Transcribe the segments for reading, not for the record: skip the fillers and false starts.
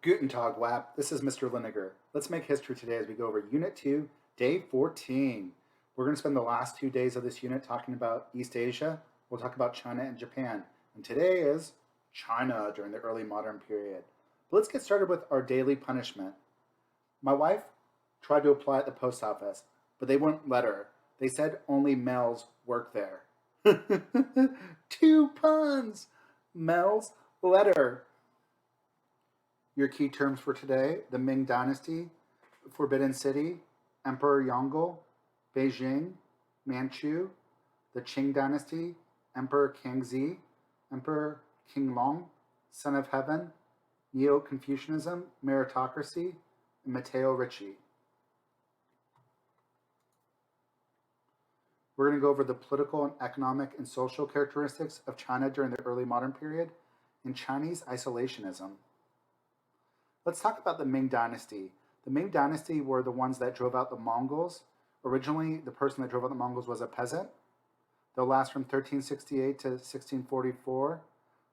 Guten Tag, WAP. This is Mr. Liniger. Let's make history today as we go over Unit 2, Day 14. We're going to spend the last 2 days of this unit talking about East Asia. We'll talk about China and Japan. And today is China during the early modern period. But let's get started with our daily punishment. My wife tried to apply at the post office, but they wouldn't let her. They said only males work there. 2 puns! Mel's letter. Your key terms for today: the Ming Dynasty, Forbidden City, Emperor Yongle, Beijing, Manchu, the Qing Dynasty, Emperor Kangxi, Emperor Qinglong, Son of Heaven, Neo-Confucianism, Meritocracy, and Matteo Ricci. We're going to go over the political and economic and social characteristics of China during the early modern period and Chinese isolationism. Let's talk about the Ming Dynasty. The Ming Dynasty were the ones that drove out the Mongols. Originally, the person that drove out the Mongols was a peasant. They'll last from 1368 to 1644.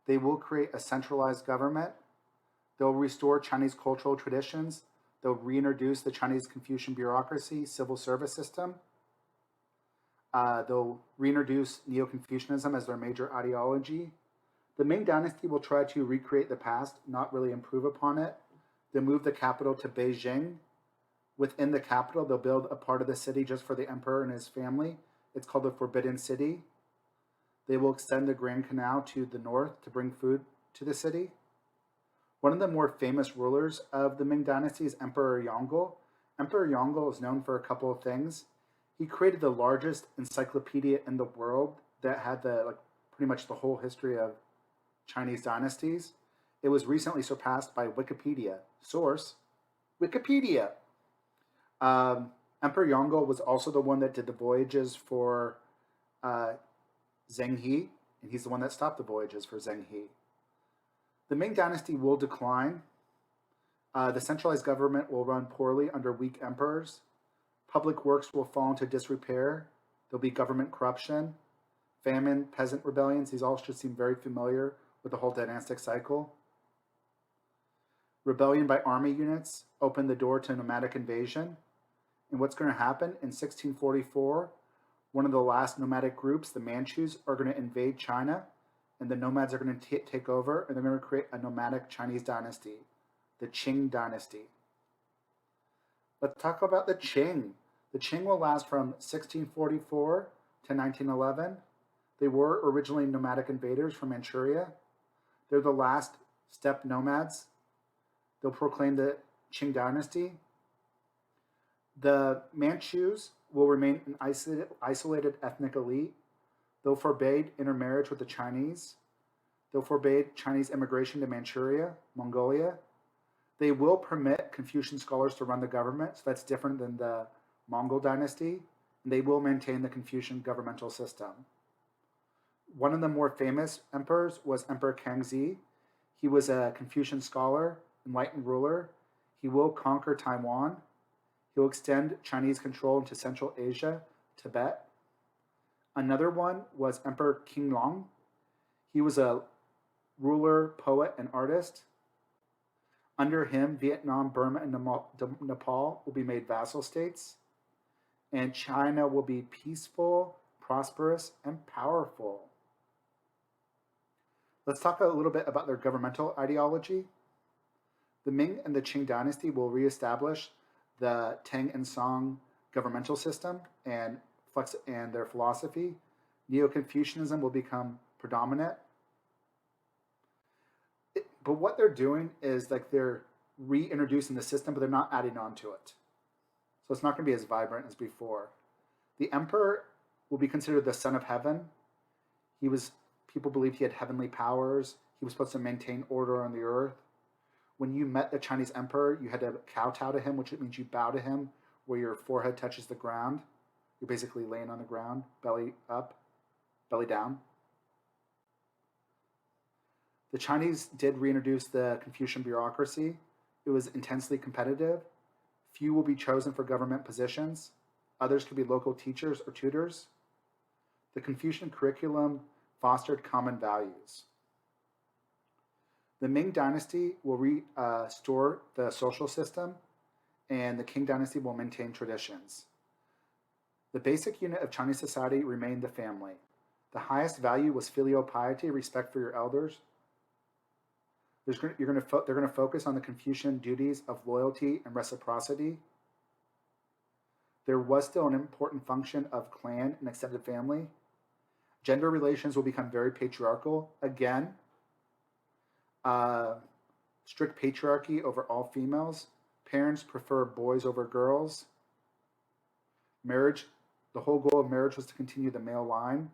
They will create a centralized government. They'll restore Chinese cultural traditions. They'll reintroduce the Chinese Confucian bureaucracy, civil service system. They'll reintroduce Neo-Confucianism as their major ideology. The Ming Dynasty will try to recreate the past, not really improve upon it. They'll move the capital to Beijing. Within the capital, they'll build a part of the city just for the emperor and his family. It's called the Forbidden City. They will extend the Grand Canal to the north to bring food to the city. One of the more famous rulers of the Ming Dynasty is Emperor Yongle. Emperor Yongle is known for a couple of things. He created the largest encyclopedia in the world that had pretty much the whole history of Chinese dynasties. It was recently surpassed by Wikipedia. Source, Wikipedia. Emperor Yongle was also the one that did the voyages for Zheng He, and he's the one that stopped the voyages for Zheng He. The Ming Dynasty will decline. The centralized government will run poorly under weak emperors. Public works will fall into disrepair. There'll be government corruption, famine, peasant rebellions. These all should seem very familiar with the whole dynastic cycle. Rebellion by army units opened the door to nomadic invasion. And what's going to happen in 1644, one of the last nomadic groups, the Manchus, are going to invade China, and the nomads are going to take over, and they're going to create a nomadic Chinese dynasty, the Qing Dynasty. Let's talk about the Qing. The Qing will last from 1644 to 1911. They were originally nomadic invaders from Manchuria. They're the last steppe nomads. They'll proclaim the Qing Dynasty. The Manchus will remain an isolated ethnic elite. They'll forbade intermarriage with the Chinese. They'll forbade Chinese immigration to Manchuria, Mongolia. They will permit Confucian scholars to run the government, so that's different than the Mongol dynasty. And they will maintain the Confucian governmental system. One of the more famous emperors was Emperor Kangxi. He was a Confucian scholar, enlightened ruler. He will conquer Taiwan. He will extend Chinese control into Central Asia, Tibet. Another one was Emperor Qinglong. He was a ruler, poet, and artist. Under him, Vietnam, Burma, and Nepal will be made vassal states. And China will be peaceful, prosperous, and powerful. Let's talk a little bit about their governmental ideology. The Ming and the Qing Dynasty will reestablish the Tang and Song governmental system and their philosophy. Neo-Confucianism will become predominant. But what they're doing is they're reintroducing the system, but they're not adding on to it. So it's not going to be as vibrant as before. The emperor will be considered the son of heaven. People believed he had heavenly powers. He was supposed to maintain order on the earth. When you met the Chinese emperor, you had to kowtow to him, which means you bow to him where your forehead touches the ground. You're basically laying on the ground, belly up, belly down. The Chinese did reintroduce the Confucian bureaucracy. It was intensely competitive. Few will be chosen for government positions. Others could be local teachers or tutors. The Confucian curriculum fostered common values. The Ming Dynasty will restore the social system, and the Qing Dynasty will maintain traditions. The basic unit of Chinese society remained the family. The highest value was filial piety, respect for your elders. They're going to focus on the Confucian duties of loyalty and reciprocity. There was still an important function of clan and extended family. Gender relations will become very patriarchal. Again, strict patriarchy over all females. Parents prefer boys over girls. Marriage, the whole goal of marriage was to continue the male line.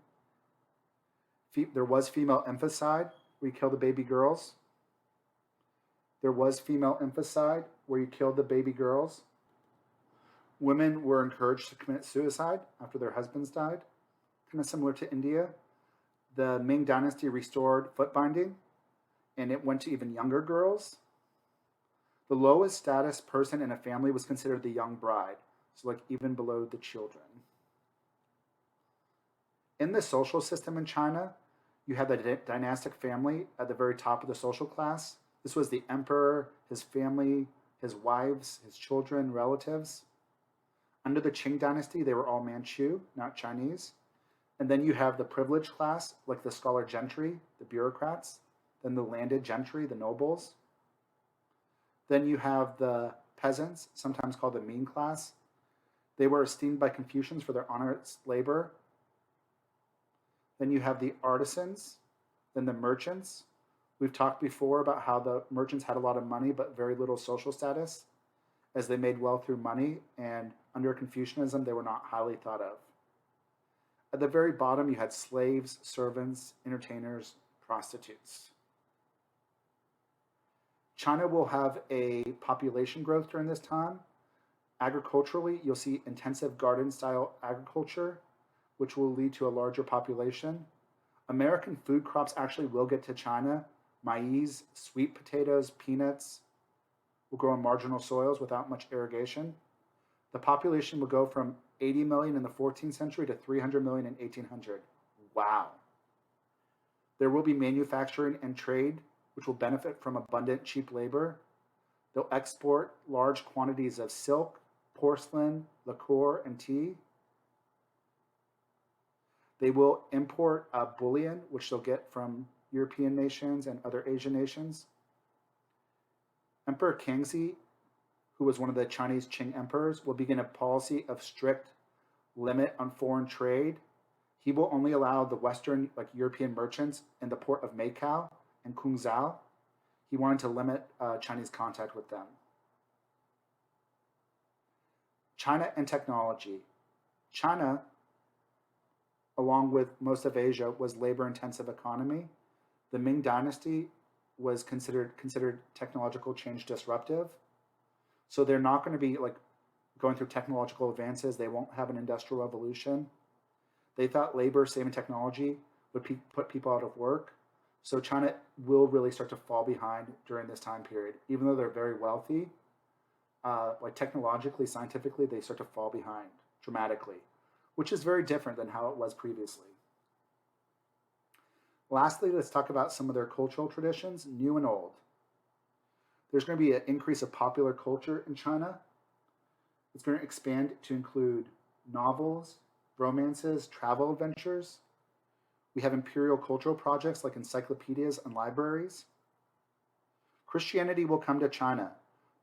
There was female infanticide, where you kill the baby girls. There was female infanticide, where you killed the baby girls. Women were encouraged to commit suicide after their husbands died, kind of similar to India. The Ming Dynasty restored foot binding, and it went to even younger girls. The lowest status person in a family was considered the young bride, so like even below the children. In the social system in China, you had the dynastic family at the very top of the social class. This was the emperor, his family, his wives, his children, relatives. Under the Qing Dynasty, they were all Manchu, not Chinese. And then you have the privileged class, like the scholar gentry, the bureaucrats, then the landed gentry, the nobles. Then you have the peasants, sometimes called the mean class. They were esteemed by Confucians for their honest labor. Then you have the artisans, then the merchants. We've talked before about how the merchants had a lot of money but very little social status, as they made wealth through money, and under Confucianism, they were not highly thought of. At the very bottom, you had slaves, servants, entertainers, prostitutes. China will have a population growth during this time. Agriculturally, you'll see intensive garden-style agriculture, which will lead to a larger population. American food crops actually will get to China. Maize, sweet potatoes, peanuts will grow in marginal soils without much irrigation. The population will go from 80 million in the 14th century to 300 million in 1800. Wow. There will be manufacturing and trade, which will benefit from abundant, cheap labor. They'll export large quantities of silk, porcelain, liqueur, and tea. They will import bullion, which they'll get from European nations and other Asian nations. Emperor Kangxi, who was one of the Chinese Qing emperors, will begin a policy of strict limit on foreign trade. He will only allow the Western, like European merchants in the port of Macau and Quzhou. He wanted to limit Chinese contact with them. China and technology. China, along with most of Asia, was labor-intensive economy. The Ming Dynasty was considered technological change disruptive. So they're not going to be like going through technological advances. They won't have an industrial revolution. They thought labor-saving technology would put people out of work. So China will really start to fall behind during this time period. Even though they're very wealthy, like technologically, scientifically, they start to fall behind dramatically, which is very different than how it was previously. Lastly, let's talk about some of their cultural traditions, new and old. There's going to be an increase of popular culture in China. It's going to expand to include novels, romances, travel adventures. We have imperial cultural projects like encyclopedias and libraries. Christianity will come to China.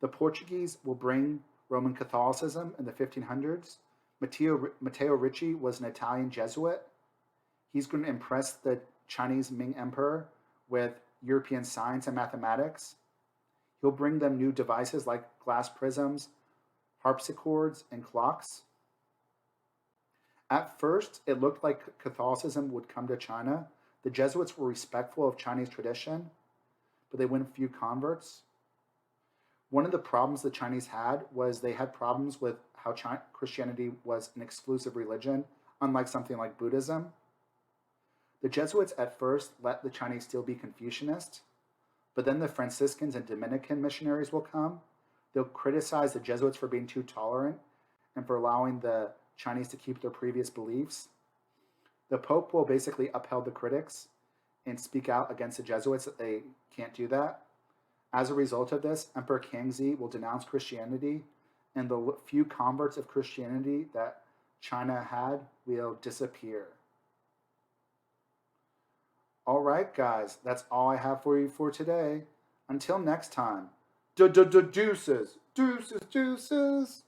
The Portuguese will bring Roman Catholicism in the 1500s. Matteo Ricci was an Italian Jesuit. He's going to impress the Chinese Ming Emperor with European science and mathematics. He'll bring them new devices like glass prisms, harpsichords, and clocks. At first, it looked like Catholicism would come to China. The Jesuits were respectful of Chinese tradition, but they won few converts. One of the problems the Chinese had was they had problems with how Christianity was an exclusive religion, unlike something like Buddhism. The Jesuits at first let the Chinese still be Confucianist, but then the Franciscans and Dominican missionaries will come. They'll criticize the Jesuits for being too tolerant and for allowing the Chinese to keep their previous beliefs. The Pope will basically upheld the critics, and speak out against the Jesuits that they can't do that. As a result of this, Emperor Kangxi will denounce Christianity, and the few converts of Christianity that China had will disappear. All right, guys, that's all I have for you for today. Until next time, deuces, deuces, deuces.